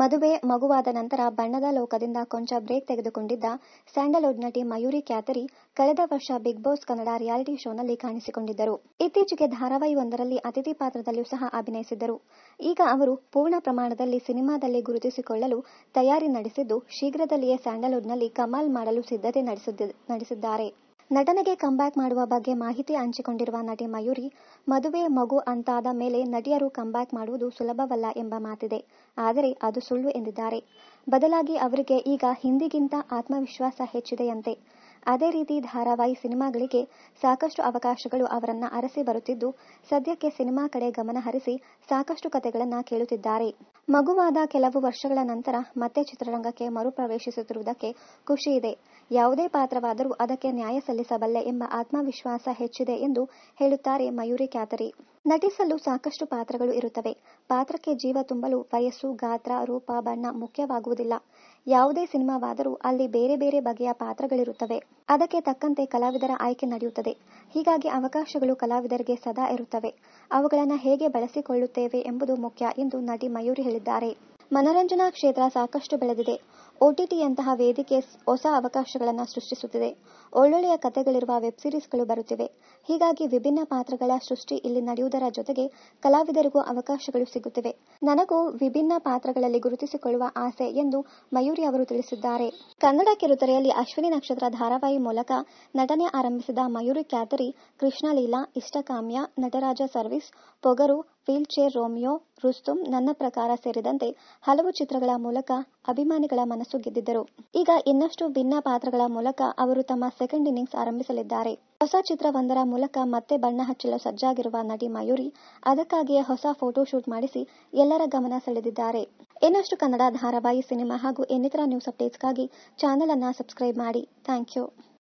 ಮದುವೆ, ಮಗುವಾದ ನಂತರ ಬಣ್ಣದ ಲೋಕದಿಂದ ಕೊಂಚ ಬ್ರೇಕ್ ತೆಗೆದುಕೊಂಡಿದ್ದ ಸ್ಯಾಂಡಲ್ವುಡ್ ನಟಿ ಮಯೂರಿ ಕ್ಯಾತರಿ ಕಳೆದ ವರ್ಷ ಬಿಗ್ ಬಾಸ್ ಕನ್ನಡ ರಿಯಾಲಿಟಿ ಶೋನಲ್ಲಿ ಕಾಣಿಸಿಕೊಂಡಿದ್ದರು. ಇತ್ತೀಚೆಗೆ ಧಾರಾವಾಹಿಯೊಂದರಲ್ಲಿ ಅತಿಥಿ ಪಾತ್ರದಲ್ಲಿಯೂ ಸಹ ಅಭಿನಯಿಸಿದ್ದರು. ಈಗ ಅವರು ಪೂರ್ಣ ಪ್ರಮಾಣದಲ್ಲಿ ಸಿನಿಮಾದಲ್ಲಿ ಗುರುತಿಸಿಕೊಳ್ಳಲು ತಯಾರಿ ನಡೆಸಿದ್ದು, ಶೀಘ್ರದಲ್ಲಿಯೇ ಸ್ಯಾಂಡಲ್ವುಡ್ನಲ್ಲಿ ಕಮಾಲ್ ಮಾಡಲು ಸಿದ್ಧತೆ ನಡೆಸಿದ್ದಾರೆ. ನಟನೆಗೆ ಕಂಬ್ಯಾಕ್ ಮಾಡುವ ಬಗ್ಗೆ ಮಾಹಿತಿ ಹಂಚಿಕೊಂಡಿರುವ ನಟಿ ಮಯೂರಿ, ಮದುವೆ, ಮಗು ಅಂತಾದ ಮೇಲೆ ನಟಿಯರು ಕಂಬ್ಯಾಕ್ ಮಾಡುವುದು ಸುಲಭವಲ್ಲ ಎಂಬ ಮಾತಿದೆ. ಆದರೆ ಅದು ಸುಳ್ಳು ಎಂದಿದ್ದಾರೆ. ಬದಲಾಗಿ ಅವರಿಗೆ ಈಗ ಹಿಂದಿಗಿಂತ ಆತ್ಮವಿಶ್ವಾಸ ಹೆಚ್ಚಿದೆಯಂತೆ. ಅದೇ ರೀತಿ ಧಾರಾವಾಹಿ, ಸಿನಿಮಾಗಳಿಗೆ ಸಾಕಷ್ಟು ಅವಕಾಶಗಳು ಅವರನ್ನ ಅರಸಿ ಬರುತ್ತಿದ್ದು, ಸದ್ಯಕ್ಕೆ ಸಿನಿಮಾ ಕಡೆ ಗಮನ ಹರಿಸಿ ಸಾಕಷ್ಟು ಕತೆಗಳನ್ನ ಕೇಳುತ್ತಿದ್ದಾರೆ. ಮಗುವಾದ ಕೆಲವು ವರ್ಷಗಳ ನಂತರ ಮತ್ತೆ ಚಿತ್ರರಂಗಕ್ಕೆ ಮರುಪ್ರವೇಶಿಸುತ್ತಿರುವುದಕ್ಕೆ ಖುಷಿ ಇದೆ. ಯಾವುದೇ ಪಾತ್ರವಾದರೂ ಅದಕ್ಕೆ ನ್ಯಾಯ ಸಲ್ಲಿಸಬಲ್ಲೆ ಎಂಬ ಆತ್ಮವಿಶ್ವಾಸ ಹೆಚ್ಚಿದೆ ಎಂದು ಹೇಳುತ್ತಾರೆ ಮಯೂರಿ ಕ್ಯಾತರಿ. ನಟಿಸಲು ಸಾಕಷ್ಟು ಪಾತ್ರಗಳು ಇರುತ್ತವೆ. ಪಾತ್ರಕ್ಕೆ ಜೀವ ತುಂಬಲು ವಯಸ್ಸು, ಗಾತ್ರ, ರೂಪ, ಬಣ್ಣ ಮುಖ್ಯವಾಗುವುದಿಲ್ಲ. ಯಾವುದೇ ಸಿನಿಮಾವಾದರೂ ಅಲ್ಲಿ ಬೇರೆ ಬೇರೆ ಬಗೆಯ ಪಾತ್ರಗಳಿರುತ್ತವೆ. ಅದಕ್ಕೆ ತಕ್ಕಂತೆ ಕಲಾವಿದರ ಆಯ್ಕೆ ನಡೆಯುತ್ತದೆ. ಹೀಗಾಗಿ ಅವಕಾಶಗಳು ಕಲಾವಿದರಿಗೆ ಸದಾ ಇರುತ್ತವೆ. ಅವುಗಳನ್ನು ಹೇಗೆ ಬಳಸಿಕೊಳ್ಳುತ್ತೇವೆ ಎಂಬುದು ಮುಖ್ಯ ಎಂದು ನಟಿ ಮಯೂರಿ ಹೇಳಿದ್ದಾರೆ. ಮನರಂಜನಾ ಕ್ಷೇತ್ರ ಸಾಕಷ್ಟು ಬೆಳೆದಿದೆ. OTTಯಂತಹ ವೇದಿಕೆ ಹೊಸ ಅವಕಾಶಗಳನ್ನು ಸೃಷ್ಟಿಸುತ್ತಿದೆ. ಒಳ್ಳೊಳ್ಳೆಯ ಕತೆಗಳಿರುವ ವೆಬ್ ಸೀರೀಸ್ಗಳು ಬರುತ್ತಿವೆ. ಹೀಗಾಗಿ ವಿಭಿನ್ನ ಪಾತ್ರಗಳ ಸೃಷ್ಟಿ ಇಲ್ಲಿ ನಡೆಯುವುದರ ಜೊತೆಗೆ ಕಲಾವಿದರಿಗೂ ಅವಕಾಶಗಳು ಸಿಗುತ್ತಿವೆ. ನನಗೂ ವಿಭಿನ್ನ ಪಾತ್ರಗಳಲ್ಲಿ ಗುರುತಿಸಿಕೊಳ್ಳುವ ಆಸೆ ಎಂದು ಮಯೂರಿ ಅವರು ತಿಳಿಸಿದ್ದಾರೆ. ಕನ್ನಡ ಕಿರುತೆರೆಯಲ್ಲಿ ಅಶ್ವಿನಿ ನಕ್ಷತ್ರ ಧಾರಾವಾಹಿ ಮೂಲಕ ನಟನೆ ಆರಂಭಿಸಿದ Mayuri Kyatari, Krishnaleela, Ishtakamya, Nataraja service, Pogaru, wheelchair Romeo, Rustum, Nanna Prakara ಸೇರಿದಂತೆ ಹಲವು ಚಿತ್ರಗಳ ಮೂಲಕ ಅಭಿಮಾನಿಗಳ ಮನಸ್ಸು ಗೆದ್ದಿದ್ದರು. ಈಗ ಇನ್ನಷ್ಟು ಭಿನ್ನ ಪಾತ್ರಗಳ ಮೂಲಕ ಅವರು ತಮ್ಮ ಸೆಕೆಂಡ್ ಇನ್ನಿಂಗ್ಸ್ ಆರಂಭಿಸಲಿದ್ದಾರೆ. ಹೊಸ ಚಿತ್ರವೊಂದರ ಮೂಲಕ ಮತ್ತೆ ಬಣ್ಣ ಹಚ್ಚಲು ಸಜ್ಜಾಗಿರುವ ನಟಿ ಮಯೂರಿ, ಅದಕ್ಕಾಗಿಯೇ ಹೊಸ ಫೋಟೋ ಶೂಟ್ ಮಾಡಿಸಿ ಎಲ್ಲರ ಗಮನ ಸೆಳೆದಿದ್ದಾರೆ. ಇನ್ನಷ್ಟು ಕನ್ನಡ ಧಾರಾವಾಹಿ, ಸಿನಿಮಾ ಹಾಗೂ ಇನ್ನಿತರ ನ್ಯೂಸ್ ಅಪ್ಡೇಟ್ಸ್ಗಾಗಿ ಚಾನೆಲ್ ಅನ್ನು ಸಬ್ಸ್ಕ್ರೈಬ್ ಮಾಡಿ. Thank you.